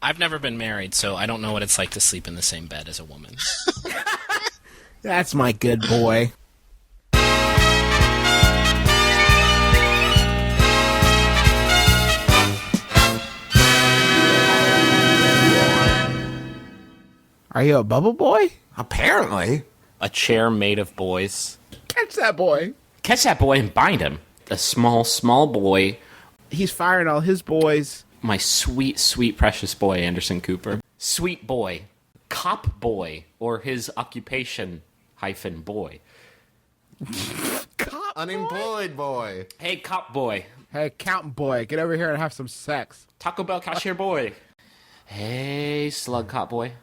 I've never been married, so I don't know what it's like to sleep in the same bed as a woman. That's my good boy. Are you a bubble boy? Apparently. A chair made of boys. Catch that boy. Catch that boy and bind him. A small, small boy. He's firing all his boys. My sweet, sweet, precious boy, Anderson Cooper. Sweet boy. Cop boy. Or his occupation - boy. Cop Unemployed boy. Hey, cop boy. Hey, accountant boy, get over here and have some sex. Taco Bell cashier boy. Hey, slug cop boy.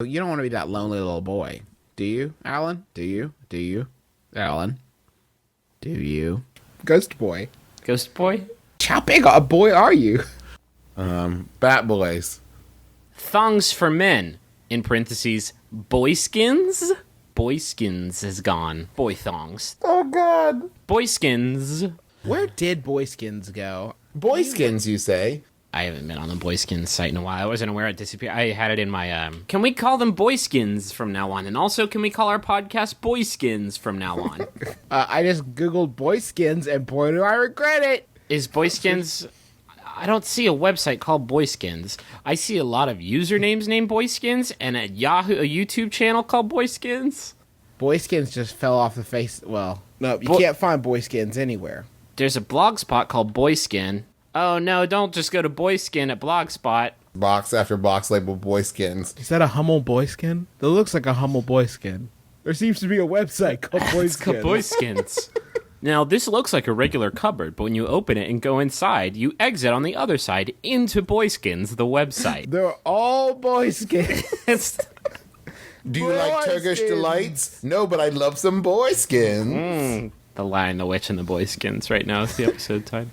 You don't want to be that lonely little boy. Do you, Alan? Do you? Alan? Do you? Ghost boy. Ghost boy. How big a boy are you? Bat boys. Thongs for men. In parentheses, boyskins. Boyskins is gone. Boy thongs. Oh, God. Boyskins. Where did boyskins go? Boyskins, you say? I haven't been on the Boyskins site in a while. I wasn't aware it disappeared. I had it in my, Can we call them Boyskins from now on? And also, can we call our podcast Boyskins from now on? I just Googled boyskins, and boy, do I regret it. Is Boyskins... I don't see a website called Boyskins. I see a lot of usernames named Boyskins, and a YouTube channel called Boyskins. Boyskins just fell off the face. Well, no, you can't find boyskins anywhere. There's a blog spot called Boyskin. Oh, no, don't just go to Boyskin at Blogspot. Box after box labeled boyskins. Is that a Hummel boyskin? That looks like a Hummel boyskin. There seems to be a website called Boyskins. It's called Boyskins. Now, this looks like a regular cupboard, but when you open it and go inside, you exit on the other side into Boyskins, the website. They're all boyskins. Do you like Turkish delights? No, but I love some boyskins. The Lion, the Witch, and the Boyskins right now is the episode time.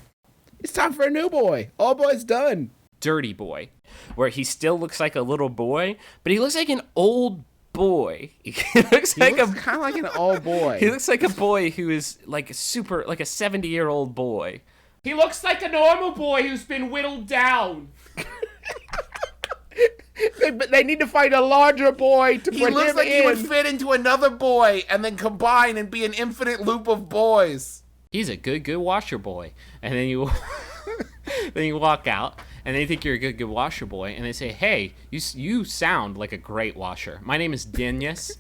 It's time for a new boy. All boys done. Dirty Boy, where he still looks like a little boy, but he looks like an old boy. He looks kind of like an old boy. He looks like a boy who is like a 70-year-old boy. He looks like a normal boy who's been whittled down. They need to find a larger boy to put him in. He looks like he would fit into another boy and then combine and be an infinite loop of boys. He's a good washer boy. And then you then you walk out, and they think you're a good washer boy, and they say, hey, you sound like a great washer. My name is Denius.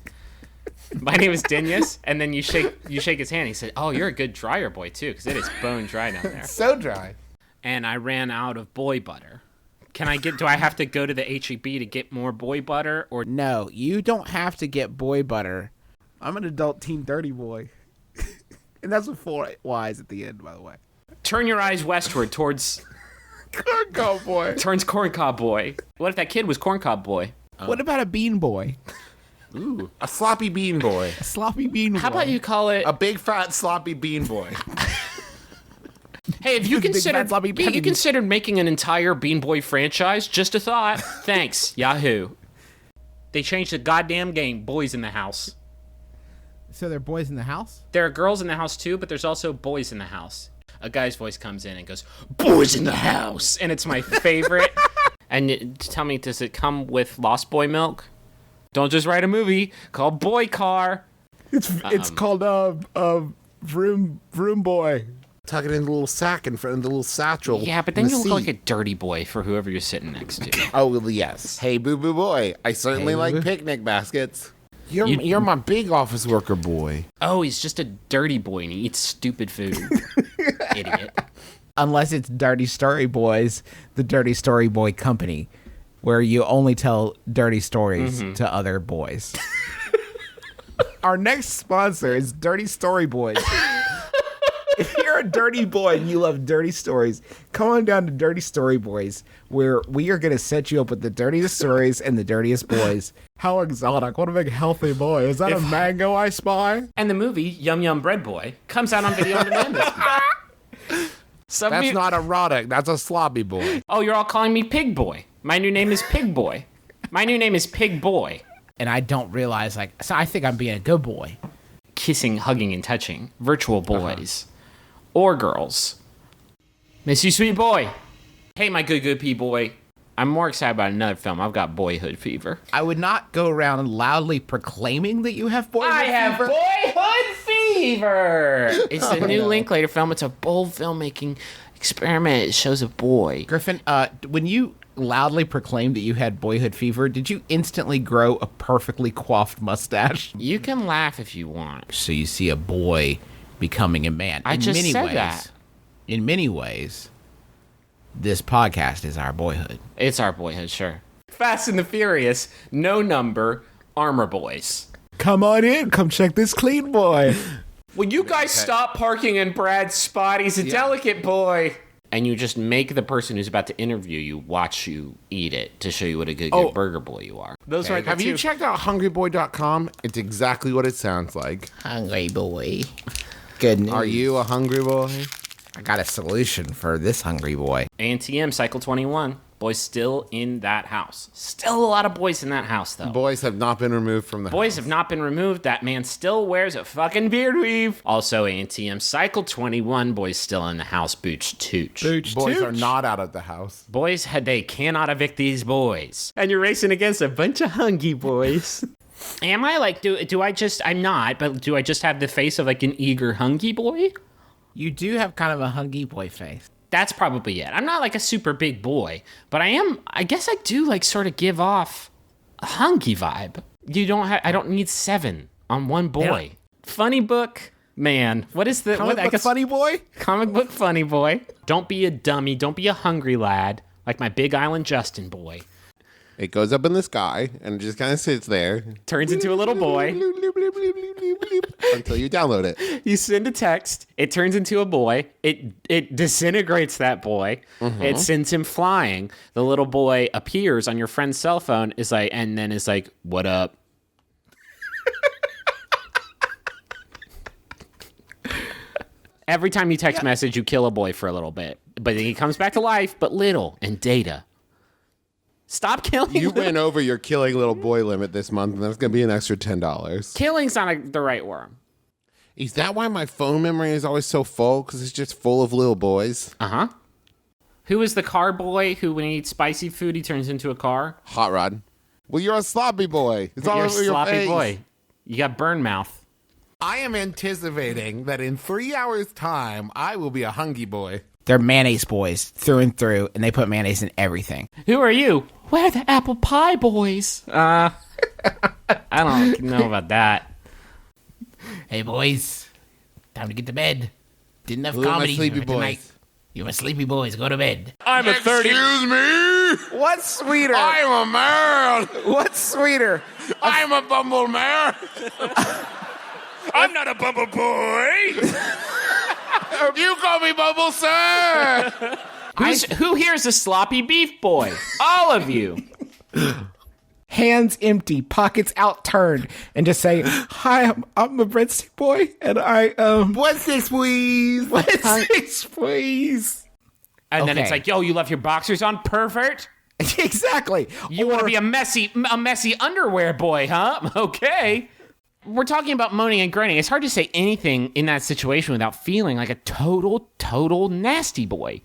And then you shake his hand. He said, oh, you're a good dryer boy, too, because it is bone dry down there. So dry. And I ran out of boy butter. Do I have to go to the H-E-B to get more boy butter? Or no, you don't have to get boy butter. I'm an adult teen dirty boy. And that's with 4 Y's at the end, by the way. Turn your eyes westward towards... Corncob boy. Turns Corncob boy. What if that kid was Corncob boy? What about a bean boy? Ooh. A sloppy bean boy. A sloppy bean boy. How about you call it... A big, fat, sloppy bean boy. Hey, have you considered making an entire Bean Boy franchise? Just a thought. Thanks, Yahoo. They changed the goddamn game. Boys in the house. So there are boys in the house? There are girls in the house, too, but there's also boys in the house. A guy's voice comes in and goes, boys in the house! And it's my favorite. And tell me, does it come with Lost Boy milk? Don't just write a movie called Boy Car. It's called Vroom Boy. Tuck it in the little sack in front of the little satchel. Yeah, but then you look like a dirty boy for whoever you're sitting next to. Oh, well, yes. Hey, boo-boo boy. I certainly like picnic baskets. You're my big office worker boy. Oh, he's just a dirty boy and he eats stupid food. Idiot. Unless it's Dirty Story Boys, the Dirty Story Boy Company, where you only tell dirty stories to other boys. Our next sponsor is Dirty Story Boys. If you're a dirty boy and you love dirty stories, come on down to Dirty Story Boys, where we are going to set you up with the dirtiest stories and the dirtiest boys. How exotic. What a big healthy boy. Is that a mango I spy? And the movie, Yum Yum Bread Boy, comes out on video on demand this week. That's not erotic. That's a sloppy boy. Oh, you're all calling me Pig Boy. My new name is Pig Boy. My new name is Pig Boy. And I don't realize, so I think I'm being a good boy. Kissing, hugging, and touching. Virtual boys. Or girls. Miss you, sweet boy. Hey, my good pea boy. I'm more excited about another film. I've got boyhood fever. I would not go around loudly proclaiming that you have boyhood fever. I have boyhood fever. It's a new Linklater film. It's a bold filmmaking experiment. It shows a boy. Griffin, when you loudly proclaimed that you had boyhood fever, did you instantly grow a perfectly coiffed mustache? You can laugh if you want. So you see a boy becoming a man. I just said that. In many ways, this podcast is our boyhood. It's our boyhood, sure. Fast and the Furious, no number, Armor Boys. Come on in. Come check this clean boy. Will you guys stop parking in Brad's spot? He's a delicate boy. And you just make the person who's about to interview you watch you eat it to show you what a good burger boy you are. Those are Have you checked out hungryboy.com? It's exactly what it sounds like. Hungry boy. Good news. Are you a hungry boy? I got a solution for this hungry boy. ANTM, Cycle 21. Boys still in that house. Still a lot of boys in that house, though. Boys have not been removed from the house. Boys have not been removed. That man still wears a fucking beard weave. Also, ANTM, Cycle 21. Boys still in the house. Booch tooch. Boys are not out of the house. Boys, they cannot evict these boys. And you're racing against a bunch of hungry boys. Am I like, do I just, I'm not, but do I just have the face of like an eager hungry boy? You do have kind of a hungry boy face. That's probably it. I'm not like a super big boy, but I guess I do like sort of give off a hungry vibe. I don't need 7 on one boy. Funny book, man. What is the comic book funny boy? Comic book funny boy. Don't be a dummy. Don't be a hungry lad like my Big Island Justin boy. It goes up in the sky and it just kind of sits there. Turns into a little boy. Until you download it. You send a text. It turns into a boy. It disintegrates that boy. Mm-hmm. It sends him flying. The little boy appears on your friend's cell phone, and then is like, what up? Every time you text message, you kill a boy for a little bit. But then he comes back to life, but little, and data. Stop killing. You went over your killing little boy limit this month, and that's going to be an extra $10. Killing's not the right word. Is that why my phone memory is always so full? Because it's just full of little boys? Uh-huh. Who is the car boy who, when he eats spicy food, he turns into a car? Hot Rod. Well, you're a sloppy boy. It's all you're a over sloppy your face. Boy. You got burn mouth. I am anticipating that in 3 hours' time, I will be a hungry boy. They're mayonnaise boys through and through, and they put mayonnaise in everything. Who are you? We're the apple pie boys. I don't know about that. Hey, boys. Time to get to bed. Didn't have Who comedy sleepy tonight. boys? You my sleepy boys. Go to bed. I'm a 30. Excuse me? What's sweeter? I'm a man. What's sweeter? I'm a bumble man. I'm not a bumble boy. You call me Bubble, sir. Who here is a sloppy beef boy? All of you. Hands empty, pockets outturned, and just say, "Hi, I'm a breadstick boy, and I What's this, please? What's this, please?" And then it's like, "Yo, you left your boxers on, pervert." Exactly. You want to be a messy underwear boy, huh? Okay. We're talking about moaning and groaning. It's hard to say anything in that situation without feeling like a total nasty boy.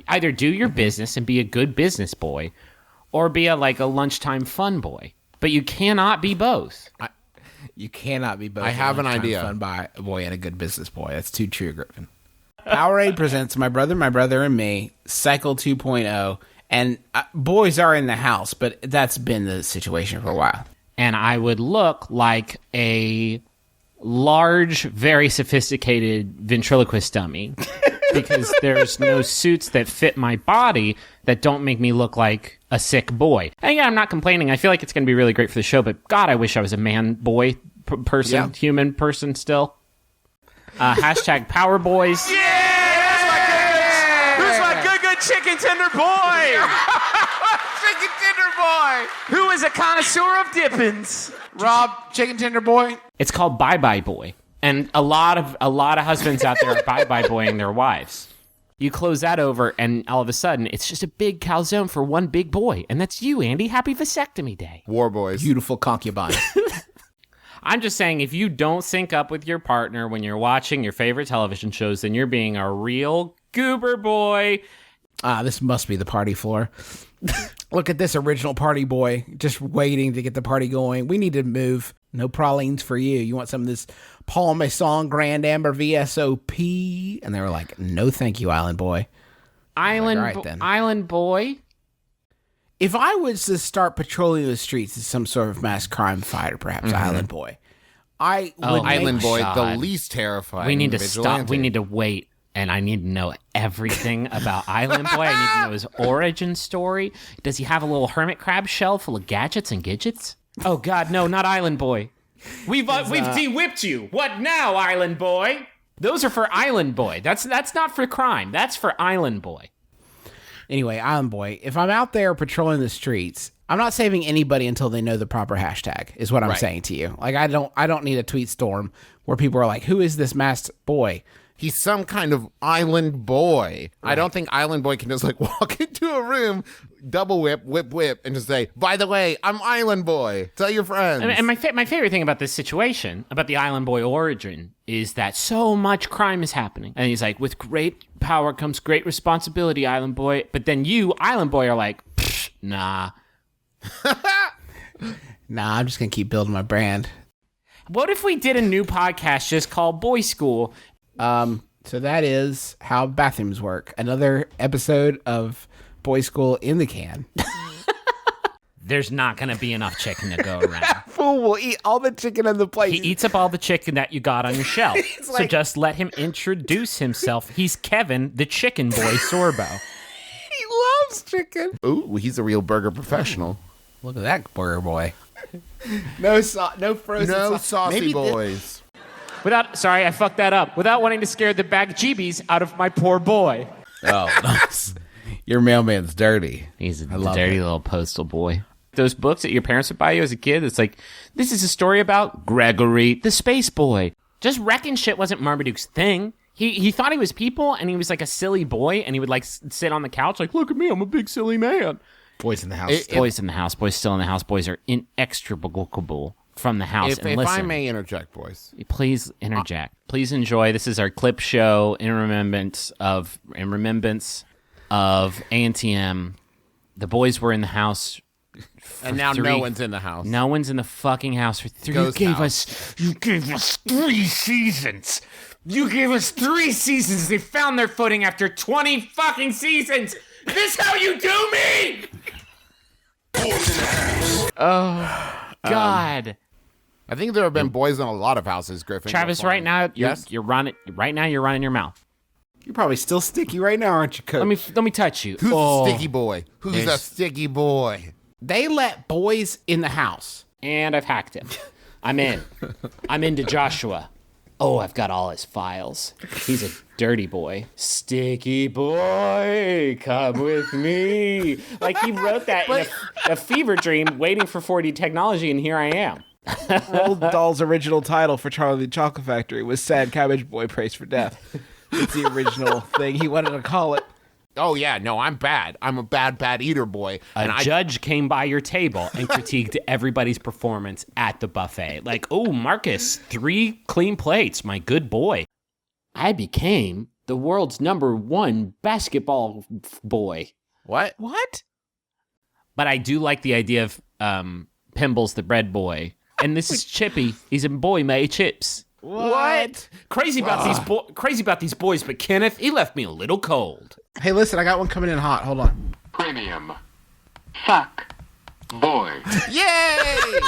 Either do your business and be a good business boy, or be a lunchtime fun boy. But you cannot be both. You cannot be both. I have an idea. Fun boy and a good business boy. That's too true, Griffin. Powerade presents My Brother, and Me, Cycle 2.0. And boys are in the house, but that's been the situation for a while. And I would look like a large, very sophisticated ventriloquist dummy because there's no suits that fit my body that don't make me look like a sick boy. And again, I'm not complaining. I feel like it's going to be really great for the show, but God, I wish I was a man boy person, human person still. Hashtag Power Boys. Yeah! Who's my good chicken tender boy? Chicken tender boy. Who is a connoisseur of dippins? Rob, chicken tender boy. It's called Bye Bye Boy. And a lot of husbands out there are bye bye boying their wives. You close that over, and all of a sudden, it's just a big calzone for one big boy. And that's you, Andy. Happy vasectomy day. War boys. Beautiful concubine. I'm just saying, if you don't sync up with your partner when you're watching your favorite television shows, then you're being a real goober boy. This must be the party floor. Look at this original party boy, just waiting to get the party going. We need to move. No pralines for you. You want some of this Paul Masson Grand Amber VSOP? And they were like, no, thank you, Island Boy. Island Boy. If I was to start patrolling the streets as some sort of mass crime fighter, perhaps Island Boy, I would Island Boy, God. the least terrifying. We need to vigilante. stop. We need to wait. And I need to know everything about Island Boy. I need to know his origin story. Does he have a little hermit crab shell full of gadgets and gadgets? Oh, God, no, not Island Boy. We've de-whipped you. What now, Island Boy? Those are for Island Boy. That's not for crime. That's for Island Boy. Anyway, Island Boy, if I'm out there patrolling the streets, I'm not saving anybody until they know the proper hashtag, is what I'm saying to you. Like, I don't need a tweet storm where people are like, who is this masked boy? He's some kind of island boy. Right. I don't think Island Boy can just like walk into a room, double whip, and just say, by the way, I'm Island Boy. Tell your friends. And my favorite thing about this situation, about the Island Boy origin, is that so much crime is happening. And he's like, with great power comes great responsibility, Island Boy. But then you, Island Boy, are like, nah. Nah, I'm just going to keep building my brand. What if we did a new podcast just called Boy School? So that is how bathrooms work. Another episode of Boy School in the can. There's not going to be enough chicken to go around. Fool will eat all the chicken on the plate. He eats up all the chicken that you got on your shelf. So just let him introduce himself. He's Kevin, the chicken boy Sorbo. He loves chicken. Ooh, he's a real burger professional. Look at that burger boy. No frozen No sauce. saucy Maybe boys. Sorry, I fucked that up. Without wanting to scare the bagjeebies out of my poor boy. Oh, nice. Your mailman's dirty. He's a dirty little postal boy. Those books that your parents would buy you as a kid, it's like, this is a story about Gregory, the space boy. Just wrecking shit wasn't Marmaduke's thing. He thought he was people, and he was like a silly boy, and he would like sit on the couch like, look at me, I'm a big silly man. Boys in the house. Boys in the house. Boys still in the house. Boys are inextricable from the house. If I may interject, boys. Please interject. Please enjoy. This is our clip show in remembrance of A&TM. The boys were in the house. And now no one's in the house. No one's in the fucking house for 3. You gave us 3 seasons. You gave us 3 seasons. They found their footing after 20 fucking seasons. This how you do me? Oh, God. I think there have been boys in a lot of houses, Griffin. Travis, right now, you're running your mouth. You're probably still sticky right now, aren't you, Coach? Let me touch you. Who's a sticky boy? Who's a sticky boy? They let boys in the house. And I've hacked him. I'm in. I'm into Joshua. Oh, I've got all his files. He's a dirty boy. Sticky boy, come with me. Like he wrote that in a fever dream waiting for 4D technology, and here I am. Roald Dahl's original title for Charlie the Chocolate Factory was Sad Cabbage Boy Prays for Death. It's the original thing he wanted to call it. Oh, yeah. No, I'm bad. I'm a bad eater boy. A judge came by your table and critiqued everybody's performance at the buffet. Like, oh, Marcus, 3 clean plates, my good boy. I became the world's #1 basketball boy. What? But I do like the idea of Pimbles the bread boy. And this is Chippy. He's a boy made chips. What? Crazy about these boys, but Kenneth, he left me a little cold. Hey, listen, I got one coming in hot. Hold on. Premium. Fuck. Boy. Yay!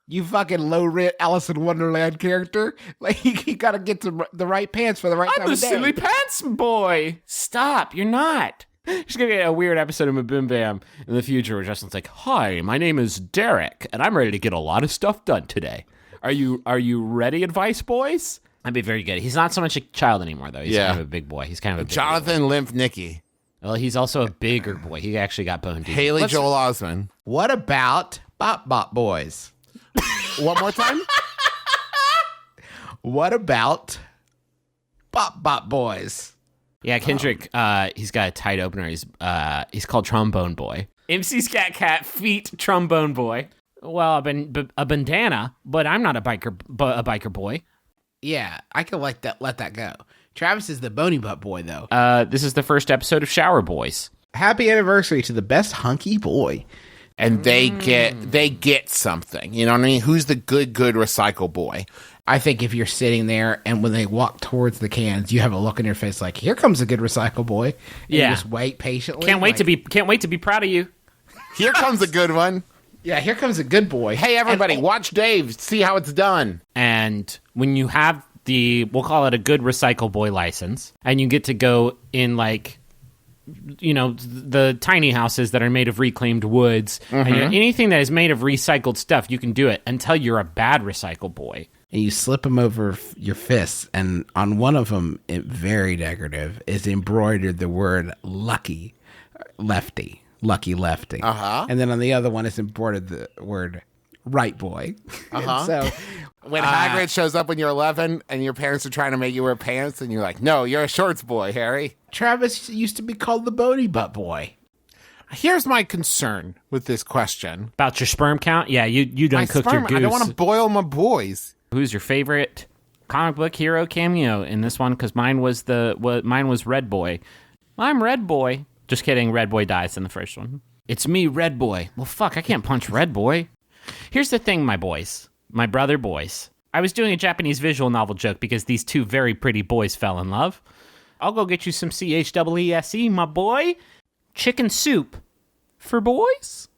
You fucking low-rent Alice in Wonderland character. Like, you gotta get the right pants for the right time of day. I'm the silly pants boy. Stop, you're not. She's gonna get a weird episode of MBMBaM in the future where Justin's like, hi, my name is Derek, and I'm ready to get a lot of stuff done today. Are you ready, advice boys? That'd be very good. He's not so much a child anymore, though. He's kind of a big boy. He's kind of a big Jonathan Limp Nicky. Well, he's also a bigger boy. He actually got boned. Haley Joel Osment. What about Bop Bop Boys? One more time? What about Bop Bop Boys? Yeah, Kendrick, he's got a tight opener. He's called Trombone Boy. MC Scat Cat feat Trombone Boy. Well, I've been a bandana, but I'm not a biker boy. Yeah, I can let that go. Travis is the bony butt boy, though. This is the first episode of Shower Boys. Happy anniversary to the best hunky boy. And they get something. You know what I mean? Who's the good recycle boy? I think if you're sitting there and when they walk towards the cans, you have a look in your face like, here comes a good recycle boy. And Yeah. you just wait patiently. Can't wait to be proud of you. Here comes a good one. Yeah, here comes a good boy. Hey, everybody, watch Dave. See how it's done. And when you have we'll call it a good recycle boy license, and you get to go in like, you know, the tiny houses that are made of reclaimed woods, and anything that is made of recycled stuff, you can do it until you're a bad recycle boy. And you slip them over your fists, and on one of them, very decorative, is embroidered the word lucky lefty. Lucky lefty. And then on the other one is embroidered the word right boy. So when Hagrid shows up when you're 11 and your parents are trying to make you wear pants, and you're like, no, you're a shorts boy, Harry. Travis used to be called the Bodie Butt Boy. Here's my concern with this question. About your sperm count? Yeah, you done My cooked sperm, your goose. I don't want to boil my boys. Who's your favorite comic book hero cameo in this one? Because mine was Red Boy. I'm Red Boy. Just kidding. Red Boy dies in the first one. It's me, Red Boy. Well, fuck, I can't punch Red Boy. Here's the thing, my boys. My brother boys. I was doing a Japanese visual novel joke because these two very pretty boys fell in love. I'll go get you some CHEESE, my boy. Chicken soup for boys?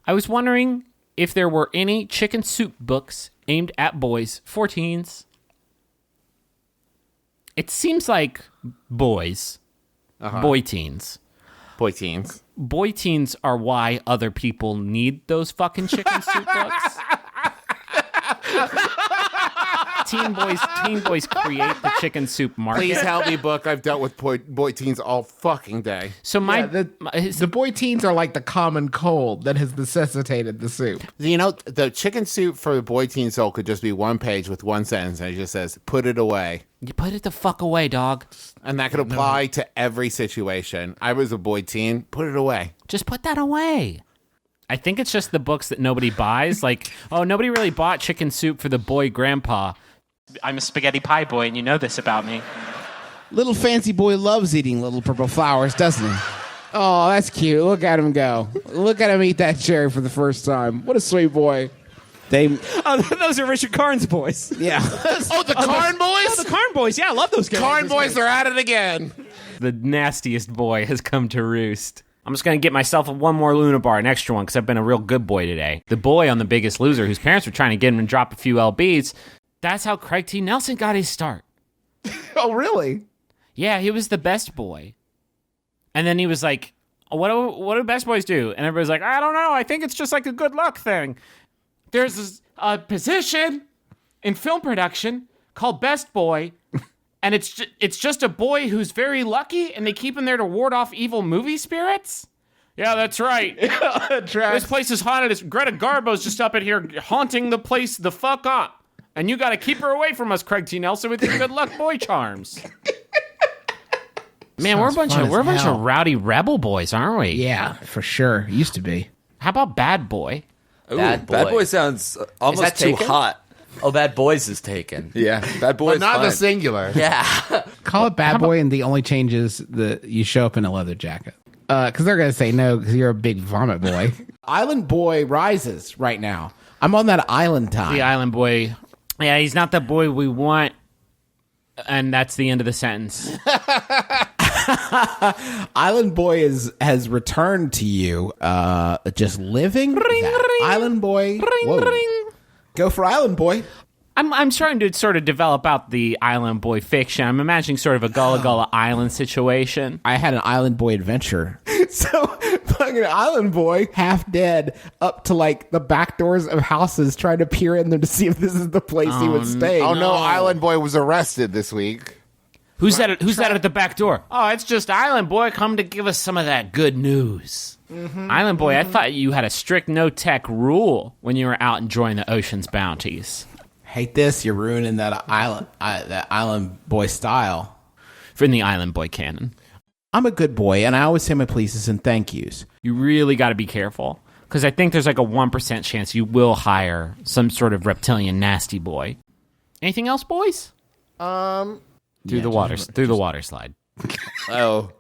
I was wondering if there were any chicken soup books aimed at boys for teens. It seems like boys. Boy teens. Boy teens. Boy teens are why other people need those fucking chicken soup books. Teen boys create the chicken soup market. Please help me, book. I've dealt with boy teens all fucking day. So the boy teens are like the common cold that has necessitated the soup. You know, the chicken soup for the boy teen soul could just be one page with one sentence, and it just says, put it away. You put it the fuck away, dog. And that could apply to every situation. I was a boy teen. Put it away. Just put that away. I think it's just the books that nobody buys. Like, oh, nobody really bought chicken soup for the boy grandpa. I'm a spaghetti pie boy, and you know this about me. Little fancy boy loves eating little purple flowers, doesn't he? Oh, that's cute. Look at him go. Look at him eat that cherry for the first time. What a sweet boy. Those are Richard Karn's boys. Yeah. Oh, the Karn boys? Oh, the Karn boys. Yeah, I love those guys. Karn boys are at it again. The nastiest boy has come to roost. I'm just going to get myself one more Luna bar, an extra one, because I've been a real good boy today. The boy on The Biggest Loser, whose parents were trying to get him to drop a few LBs, that's how Craig T. Nelson got his start. Oh, really? Yeah, he was the best boy. And then he was like, what do best boys do? And everybody's like, I don't know. I think it's just like a good luck thing. There's a position in film production called best boy, and it's just a boy who's very lucky, and they keep him there to ward off evil movie spirits? Yeah, that's right. This place is haunted. Greta Garbo's just up in here haunting the place the fuck up. And you got to keep her away from us, Craig T. Nelson, with your good luck boy charms. Man, we're a bunch of rowdy rebel boys, aren't we? Yeah, for sure. Used to be. How about bad boy? Ooh, Bad Boy sounds almost too hot. Oh, Bad Boys is taken. Yeah, Bad Boy is But not fine. the singular. Yeah. Call it bad boy, and the only change is that you show up in a leather jacket. Because they're going to say no, because you're a big vomit boy. Island boy rises right now. I'm on that island time. The island boy. Yeah, he's not the boy we want. And that's the end of the sentence. Island boy has returned to you. Just living. Island boy. Whoa. Go for island boy. I'm starting to sort of develop out the island boy fiction. I'm imagining sort of a Gullah Gullah Island situation. I had an island boy adventure. So, fucking island boy, half dead, up to like the back doors of houses, trying to peer in them to see if this is the place he would stay. Oh no, Island Boy was arrested this week. Who's that at the back door? Oh, it's just Island Boy come to give us some of that good news. Island Boy, I thought you had a strict no-tech rule when you were out enjoying the ocean's bounties. Hate this, you're ruining that island boy style. From the Island Boy canon. I'm a good boy, and I always say my pleases and thank yous. You really got to be careful, because I think there's like a 1% chance you will hire some sort of reptilian nasty boy. Anything else, boys? Through the water slide. Oh,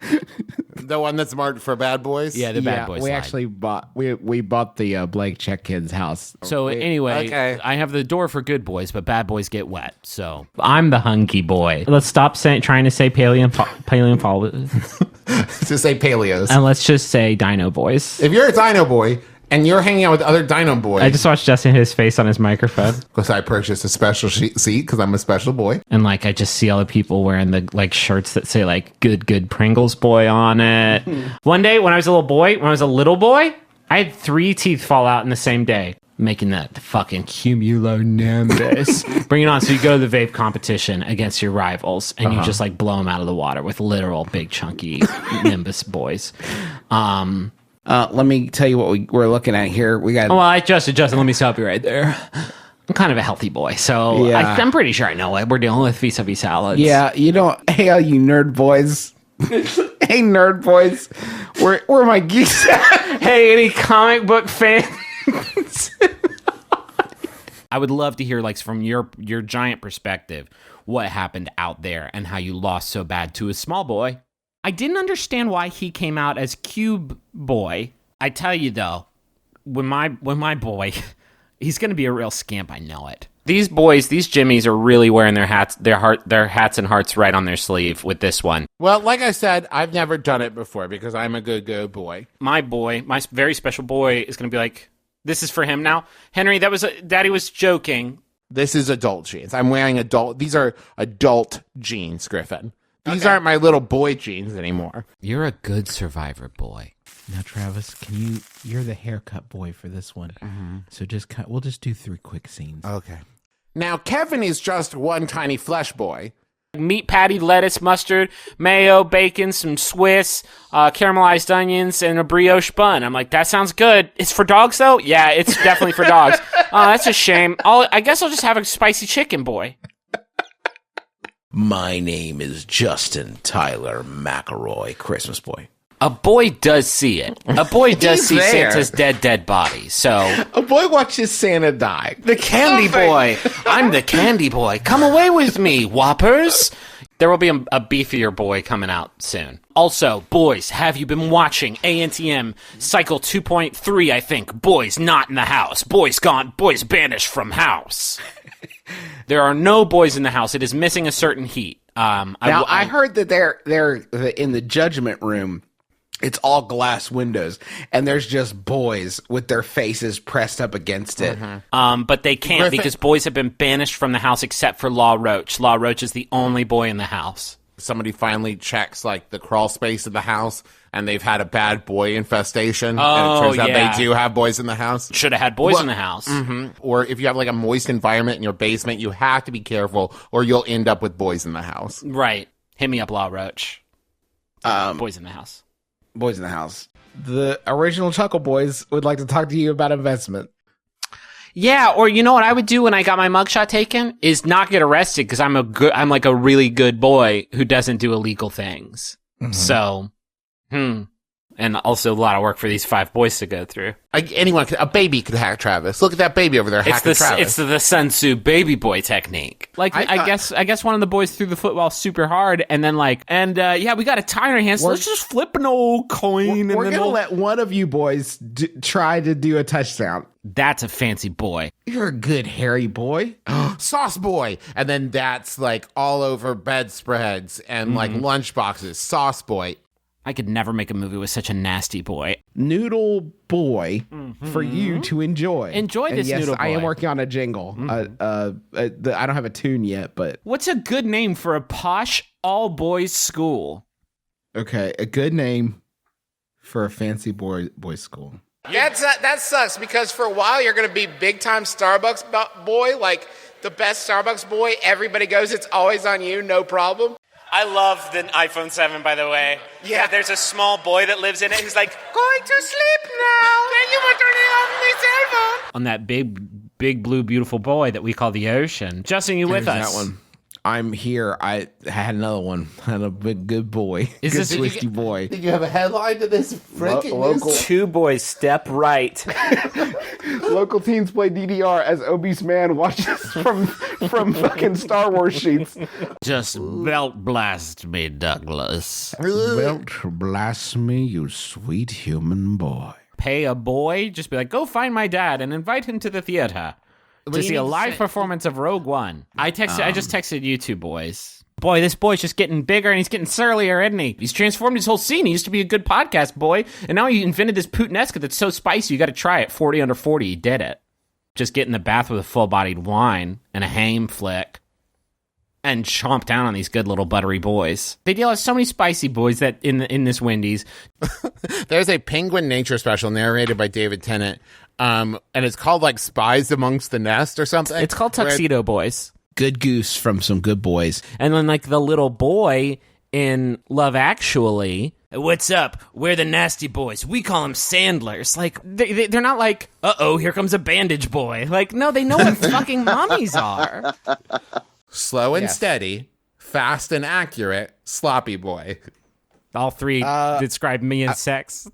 the one that's marked for bad boys. Yeah, the bad boys. We line. actually bought we bought the Blake Check-Kid's house. So anyway, okay. I have the door for good boys, but bad boys get wet. So I'm the hunky boy. Let's stop trying to say paleontologist, To say paleos. and let's just say dino boys. If you're a dino boy and you're hanging out with other dino boys, I just watched Justin hit his face on his microphone, because I purchased a special seat because I'm a special boy. and like I just see all the people wearing the like shirts that say like "good Pringles boy" on it. One day when I was a little boy, I had 3 teeth fall out in the same day. Making that fucking cumulonimbus. Bring it on. So you go to the vape competition against your rivals, and you just like blow them out of the water with literal big chunky nimbus boys. Let me tell you what we're looking at here. We got. Well, I adjusted. Let me stop you right there. I'm kind of a healthy boy, so Yeah. I'm pretty sure I know what we're dealing with vis-a-vis salads. Yeah, you don't. Hey, all you nerd boys. Hey, nerd boys. Where my geeks at? Hey, any comic book fans? I would love to hear, like, from your giant perspective, what happened out there and how you lost so bad to a small boy. I didn't understand why he came out as Cube Boy. I tell you though, when my boy, he's gonna be a real scamp. I know it. These boys, these Jimmies, are really wearing their hats and hearts right on their sleeve with this one. Well, like I said, I've never done it before because I'm a good boy. My boy, my very special boy, is gonna be like, this is for him now. Henry, Daddy was joking. This is adult jeans. I'm wearing these are adult jeans, Griffin. These aren't my little boy jeans anymore. You're a good survivor, boy. Now, Travis, you're the haircut boy for this one. So we'll just do 3 quick scenes. Okay. Now, Kevin is just one tiny flesh boy. Meat patty, lettuce, mustard, mayo, bacon, some Swiss, caramelized onions, and a brioche bun. I'm like, that sounds good. It's for dogs, though? Yeah, it's definitely for dogs. Oh, that's a shame. I guess I'll just have a spicy chicken, boy. My name is Justin Tyler McElroy, Christmas boy. A boy does see it. A boy does see there. Santa's dead body, so... A boy watches Santa die. The candy boy. I'm the candy boy. Come away with me, whoppers. There will be a beefier boy coming out soon. Also, boys, have you been watching ANTM Cycle 2.3, I think? Boys not in the house. Boys gone. Boys banished from house. There are no boys in the house. It is missing a certain heat. I heard that they're in the judgment room. It's all glass windows, and there's just boys with their faces pressed up against it. But they can't because boys have been banished from the house except for Law Roach. Law Roach is the only boy in the house. Somebody finally checks like the crawl space of the house, and they've had a bad boy infestation. Oh, and it turns out yeah. they do have boys in the house. Should have had boys in the house. Or if you have like a moist environment in your basement, you have to be careful, or you'll end up with boys in the house. Right. Hit me up, Law Roach. Boys in the house. Boys in the house. The original Chuckle Boys would like to talk to you about investment. Yeah, or you know what I would do when I got my mugshot taken is not get arrested because I'm like a really good boy who doesn't do illegal things. So, and also a lot of work for these 5 boys to go through. A baby could hack Travis. Look at that baby over there hacking Travis. It's the Sun Tzu baby boy technique. Like I guess one of the boys threw the football super hard, and then we got a tie in our hands. So let's just flip an old coin. We're gonna let one of you boys try to do a touchdown. That's a fancy boy. You're a good hairy boy. Sauce boy. And then that's like all over bedspreads and like lunch boxes. Sauce boy. I could never make a movie with such a nasty boy. Noodle boy for you to enjoy. Enjoy this yes, noodle boy. I am working on a jingle. I don't have a tune yet, but What's a good name for a posh all-boys school? okay, a good name for a fancy boys school. That sucks because for a while you're going to be big time Starbucks boy, like the best Starbucks boy. Everybody goes, it's always on you, no problem. I love the iPhone 7, by the way. Yeah. There's a small boy that lives in it who's like, going to sleep now. Thank you for turning on my cell phone. On that big, blue, beautiful boy that we call the ocean. Justin, you with us? That one. I'm here. I had another one. Had a big good boy. Is good this twisty boy? Did you have a headline to this freaking local Two boys step right. Local teens play DDR as obese man watches from fucking Star Wars sheets. Just belt blast me, Douglas. Belt blast me, you sweet human boy. Pay a boy, just be like, go find my dad and invite him to the theater to see a live performance of Rogue One. I just texted you two boys. Boy, this boy's just getting bigger and he's getting surlier, isn't he? He's transformed his whole scene. He used to be a good podcast boy, and now he invented this puttanesca that's so spicy you got to try it. 40 under 40, he did it. Just get in the bath with a full-bodied wine and a ham flick and chomp down on these good little buttery boys. They deal with so many spicy boys that in this Wendy's. There's a Penguin Nature special narrated by David Tennant, and it's called like Spies Amongst the Nest or something. It's called Tuxedo Boys. Good goose from some good boys. And then like the little boy in Love Actually, what's up? We're the nasty boys. We call them Sandlers. Like they're not like, uh-oh, here comes a bandage boy. Like, no, they know what fucking mommies are. Slow and steady, fast and accurate, sloppy boy. All three describe me as sex.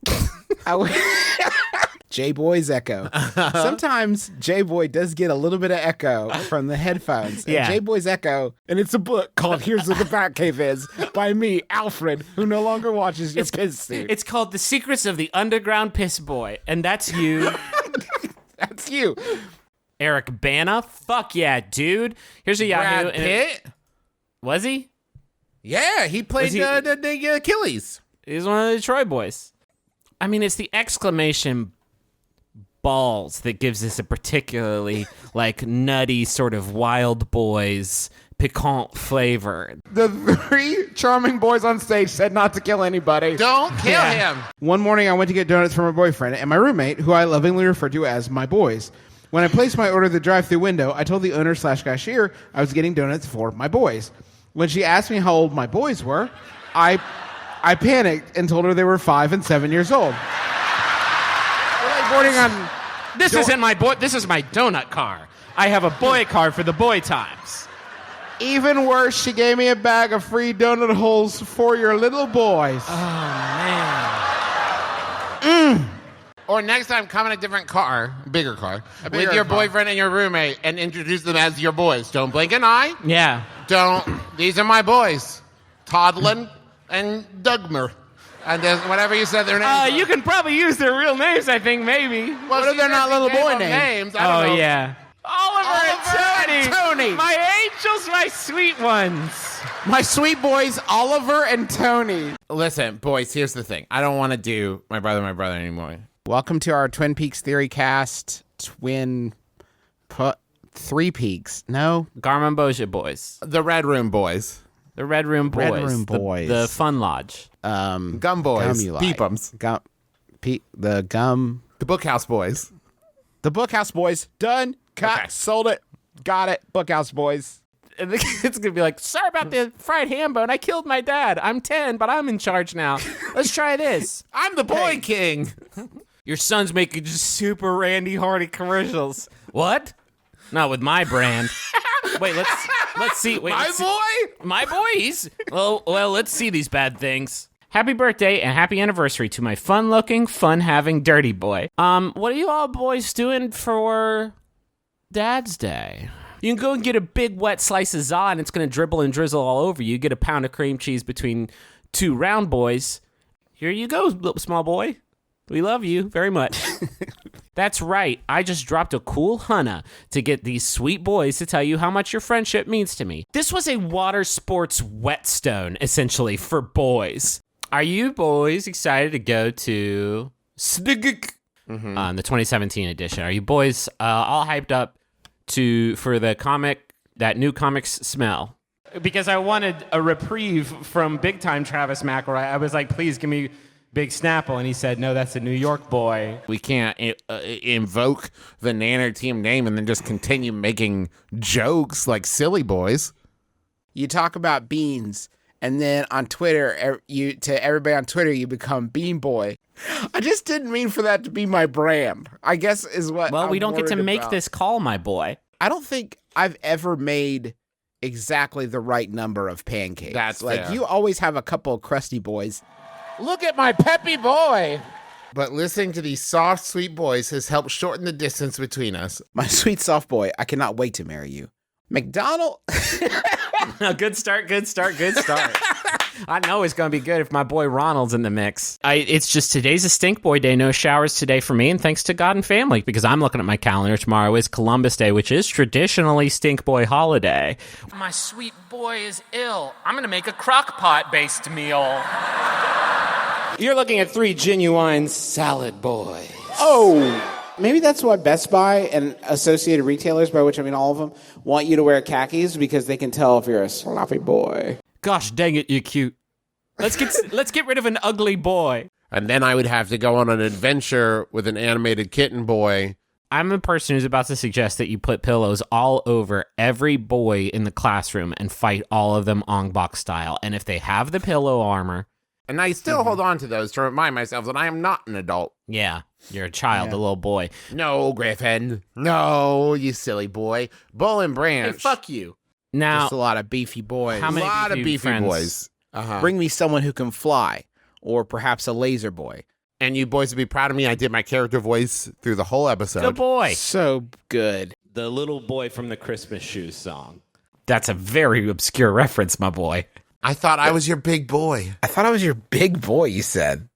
J-Boy's echo. Sometimes J-Boy does get a little bit of echo from the headphones. Yeah. J-Boy's echo, and it's a book called Here's What the Batcave Is by me, Alfred, who no longer watches your piss suit. It's called The Secrets of the Underground Piss Boy, and that's you. That's you. Eric Bana? Fuck yeah, dude. Here's a Yahoo. Brad Pitt? Was he? Yeah, he played the Achilles. He's one of the Troy boys. I mean, it's the exclamation balls that gives this a particularly like nutty sort of wild boys piquant flavor. The three charming boys on stage said not to kill anybody. Don't kill him. One morning, I went to get donuts for my boyfriend and my roommate, who I lovingly refer to as my boys. When I placed my order at the drive-thru window, I told the owner/cashier I was getting donuts for my boys. When she asked me how old my boys were, I panicked and told her they were 5 and 7 years old. We're like boarding on. This isn't my boy. This is my donut car. I have a boy car for the boy times. Even worse, she gave me a bag of free donut holes for your little boys. Oh man. Or next time, come in a different car, bigger car, with your boyfriend and your roommate, and introduce them as your boys. Don't blink an eye. Yeah. These are my boys, Toddlin and Dugmer. And whatever you said their names. You can probably use their real names, I think, maybe. Well, what if they're not little boy names? I don't know. Yeah. Oliver and Tony. My angels, my sweet ones. My sweet boys, Oliver and Tony. Listen, boys, here's the thing. I don't want to do my brother anymore. Welcome to our Twin Peaks Theory Cast. Three Peaks. No? Garmin Boja boys. The Red Room Boys. The Red Room Boys. Red Room Boys. The Fun Lodge. Gum Boys. Peepums. The Gum. The Bookhouse Boys. The Bookhouse Boys. Done. Cut. Okay. Sold it. Got it. Bookhouse Boys. And the kid's going to be like, sorry about the fried ham bone. I killed my dad. I'm 10, but I'm in charge now. Let's try this. I'm the Boy King. Your son's making just super Randy Hardy commercials. What? Not with my brand. Wait, let's see. Wait, my boys. Well, let's see these bad things. Happy birthday and happy anniversary to my fun-looking, fun-having dirty boy. What are you all boys doing for Dad's Day? You can go and get a big wet slice of za, and it's going to dribble and drizzle all over you. Get a pound of cream cheese between two round boys. Here you go, little small boy. We love you very much. That's right. I just dropped a cool hunna to get these sweet boys to tell you how much your friendship means to me. This was a water sports whetstone, essentially, for boys. Are you boys excited to go to Snigik? The 2017 edition? Are you boys all hyped up for the comic, that new comics smell? Because I wanted a reprieve from big time Travis McElroy. I was like, please give me Big Snapple, and he said, no, that's a New York boy. We can't invoke the Nanner team name and then just continue making jokes like silly boys. You talk about beans, and then on Twitter, to everybody on Twitter, you become Bean Boy. I just didn't mean for that to be my brand, I guess is what Well, I'm we don't get to worried make about. this call, my boy. I don't think I've ever made exactly the right number of pancakes. That's like fair. you always have a couple of crusty boys. Look at my peppy boy. But listening to these soft, sweet boys has helped shorten the distance between us. My sweet soft boy, I cannot wait to marry you. McDonald. Good start. I know it's going to be good if my boy Ronald's in the mix. It's just today's a stink boy day. No showers today for me, and thanks to God and family, because I'm looking at my calendar. Tomorrow is Columbus Day, which is traditionally stink boy holiday. My sweet boy is ill. I'm going to make a crock pot based meal. You're looking at 3 genuine salad boys. Oh! Maybe that's why Best Buy and associated retailers, by which I mean all of them, want you to wear khakis because they can tell if you're a sloppy boy. Gosh dang it, you're cute. Let's get rid of an ugly boy. And then I would have to go on an adventure with an animated kitten boy. I'm a person who's about to suggest that you put pillows all over every boy in the classroom and fight all of them Ong Bak style. And if they have the pillow armor... And I still hold on to those to remind myself that I am not an adult. Yeah, you're a child, a little boy. No, Griffin. No, you silly boy. Bull and Branch. Hey, fuck you. Now, Just a lot of beefy boys. How many a lot of beefy friends? boys. Uh-huh. Bring me someone who can fly, or perhaps a laser boy. And you boys would be proud of me. I did my character voice through the whole episode. Good boy. So good. The little boy from the Christmas Shoes song. That's a very obscure reference, my boy. I thought I was your big boy. I thought I was your big boy, you said.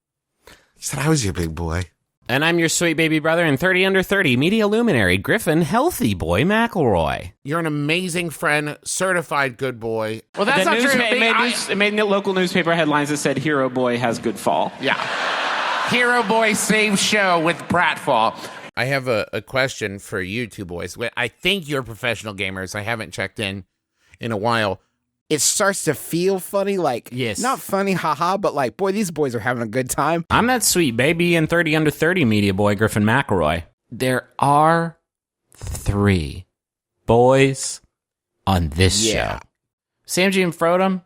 You said I was your big boy. And I'm your sweet baby brother and 30 under 30 media luminary, Griffin Healthy Boy McElroy. You're an amazing friend, certified good boy. Well, that's The not news- true. It made local newspaper headlines that said Hero Boy has good fall. Yeah. Hero Boy Save Show with pratfall. I have a question for you two boys. I think you're professional gamers. I haven't checked in a while. It starts to feel funny, like, Yes. not funny, haha, but like, boy, these boys are having a good time. I'm that sweet baby and 30 under 30 media boy, Griffin McElroy. There are 3 boys on this show. Samji and Frodom,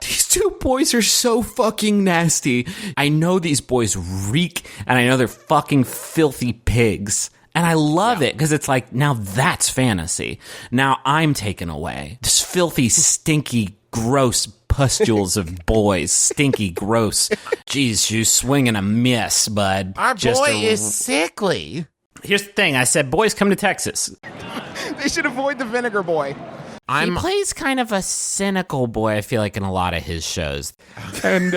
these 2 boys are so fucking nasty. I know these boys reek, and I know they're fucking filthy pigs. And I love it, because it's like, now that's fantasy. Now I'm taken away. This filthy, stinky, gross pustules of boys. Stinky, gross. Jeez, you swing and a miss, bud. Our boy is sickly. Here's the thing. I said, boys, come to Texas. They should avoid the vinegar boy. He plays kind of a cynical boy, I feel like, in a lot of his shows. And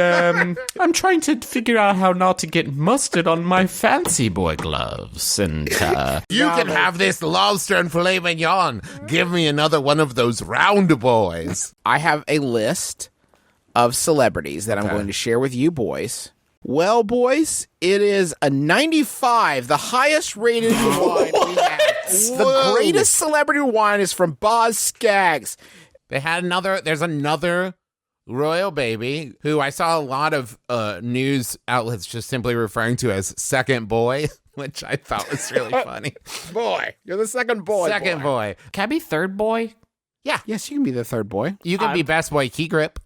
I'm trying to figure out how not to get mustard on my fancy boy gloves. And You can have this lobster and filet mignon. Give me another one of those round boys. I have a list of celebrities that I'm going to share with you boys. Well, boys, it is a 95, the highest rated wine we have. The greatest celebrity wine is from Boz Scaggs. There's another royal baby who I saw a lot of news outlets just simply referring to as second boy, which I thought was really funny. Boy, you're the second boy. Second boy. can I be third boy? Yeah. Yes, you can be the third boy. You can be best boy key grip.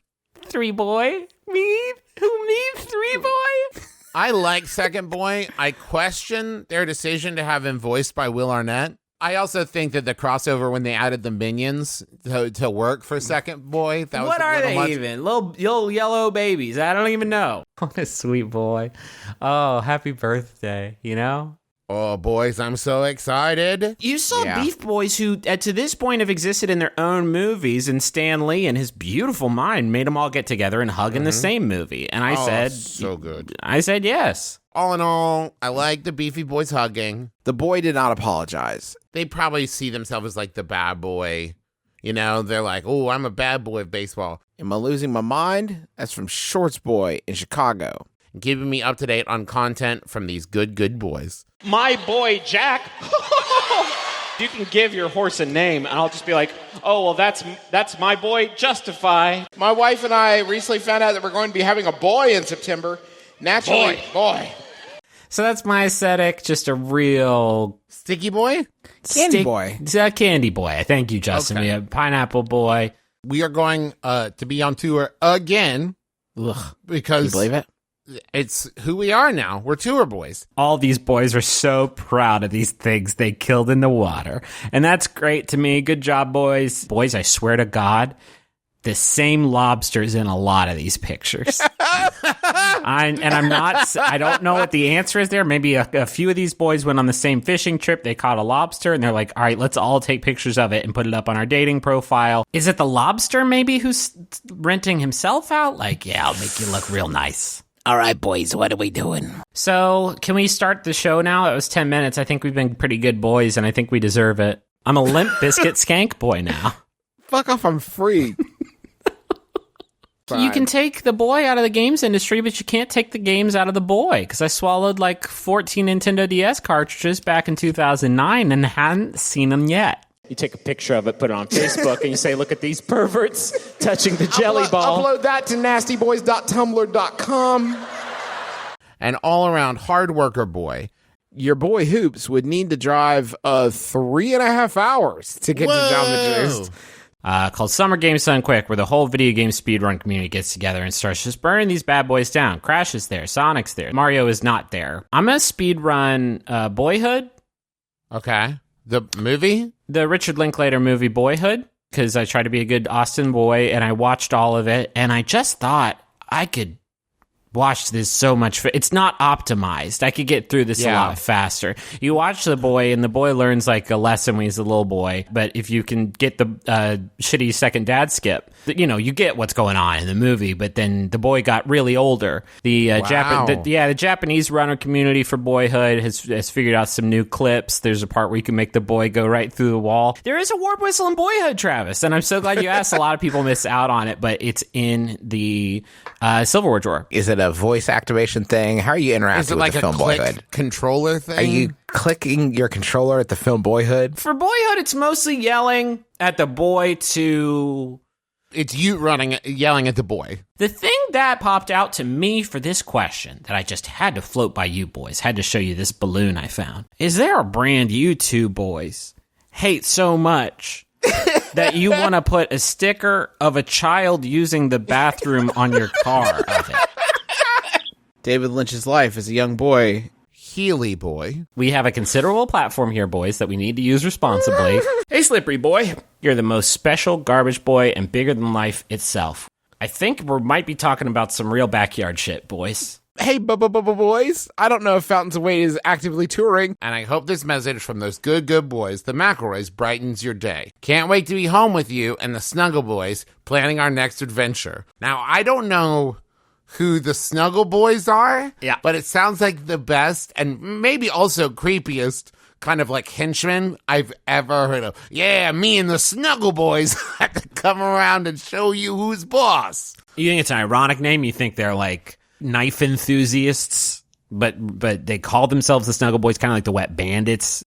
3 boy? Me? Who, me? 3 boy? I like second boy. I question their decision to have him voiced by Will Arnett. I also think that the crossover when they added the minions to work for second boy, that was What a are little they much. even? Little yellow babies. I don't even know. What a sweet boy. Oh, happy birthday, you know? Oh, boys, I'm so excited. You saw Yeah. Beef Boys who, to this point, have existed in their own movies, and Stan Lee and his beautiful mind made them all get together and hug in the same movie. And I said... so good. I said yes. All in all, I like the Beefy Boys hugging. The boy did not apologize. They probably see themselves as like the bad boy. You know, they're like, oh, I'm a bad boy of baseball. Am I losing my mind? That's from Shorts Boy in Chicago. Keeping me up to date on content from these good boys. My boy, Jack. You can give your horse a name, and I'll just be like, oh, well, that's my boy, Justify. My wife and I recently found out that we're going to be having a boy in September. Naturally, boy. So that's my aesthetic, just a real... Sticky boy? Candy boy. Candy boy. Thank you, Justin. Okay. We have pineapple boy. We are going to be on tour again. Ugh. Because Can you believe it? it's who we are now. We're tour boys. All these boys are so proud of these things they killed in the water. And that's great to me. Good job, boys. Boys, I swear to God, the same lobster's in a lot of these pictures. I don't know what the answer is there. Maybe a few of these boys went on the same fishing trip. They caught a lobster and they're like, all right, let's all take pictures of it and put it up on our dating profile. Is it the lobster maybe who's renting himself out? Like, yeah, I'll make you look real nice. All right, boys, what are we doing? So can we start the show now? It was 10 minutes. I think we've been pretty good boys and I think we deserve it. I'm a Limp Bizkit skank boy now. Fuck off, I'm free. You can take the boy out of the games industry, but you can't take the games out of the boy. Because I swallowed like 14 Nintendo DS cartridges back in 2009 and hadn't seen them yet. You take a picture of it, put it on Facebook, and you say, look at these perverts touching the jelly ball. Upload that to nastyboys.tumblr.com. An all-around hard worker boy. Your boy Hoops would need to drive 3.5 hours to get to Down the Gist. Called Summer Games Done Quick, where the whole video game speedrun community gets together and starts just burning these bad boys down. Crash is there, Sonic's there, Mario is not there. I'm gonna speedrun Boyhood. Okay. The movie? The Richard Linklater movie Boyhood, because I try to be a good Austin boy, and I watched all of it, and I just thought I could watch this so much. It's not optimized. I could get through this a lot faster. You watch the boy, and the boy learns like a lesson when he's a little boy. But if you can get the shitty second dad skip, you know, you get what's going on in the movie. But then the boy got really older. The the Japanese runner community for Boyhood has figured out some new clips. There's a part where you can make the boy go right through the wall. There is a warp whistle in Boyhood, Travis, and I'm so glad you asked. A lot of people miss out on it, but it's in the silverware drawer. Is it a voice activation thing? How are you interacting with the film Boyhood? Controller thing? Are you clicking your controller at the film Boyhood? For Boyhood, it's mostly yelling at the boy to... It's you yelling at the boy. The thing that popped out to me for this question that I just had to float by you boys, had to show you this balloon I found. Is there a brand you two boys hate so much that you want to put a sticker of a child using the bathroom on your car of it? David Lynch's life as a young boy. Healy boy. We have a considerable platform here, boys, that we need to use responsibly. Hey, Slippery boy. You're the most special garbage boy and bigger than life itself. I think we might be talking about some real backyard shit, boys. Hey, boys. I don't know if Fountains of Wayne is actively touring. And I hope this message from those good boys, the McElroys, brightens your day. Can't wait to be home with you and the Snuggle Boys planning our next adventure. Now, I don't know who the Snuggle Boys are, but it sounds like the best and maybe also creepiest kind of like henchmen I've ever heard of. Yeah, me and the Snuggle Boys have to come around and show you who's boss. You think it's an ironic name? You think they're like knife enthusiasts, but they call themselves the Snuggle Boys, kind of like the Wet Bandits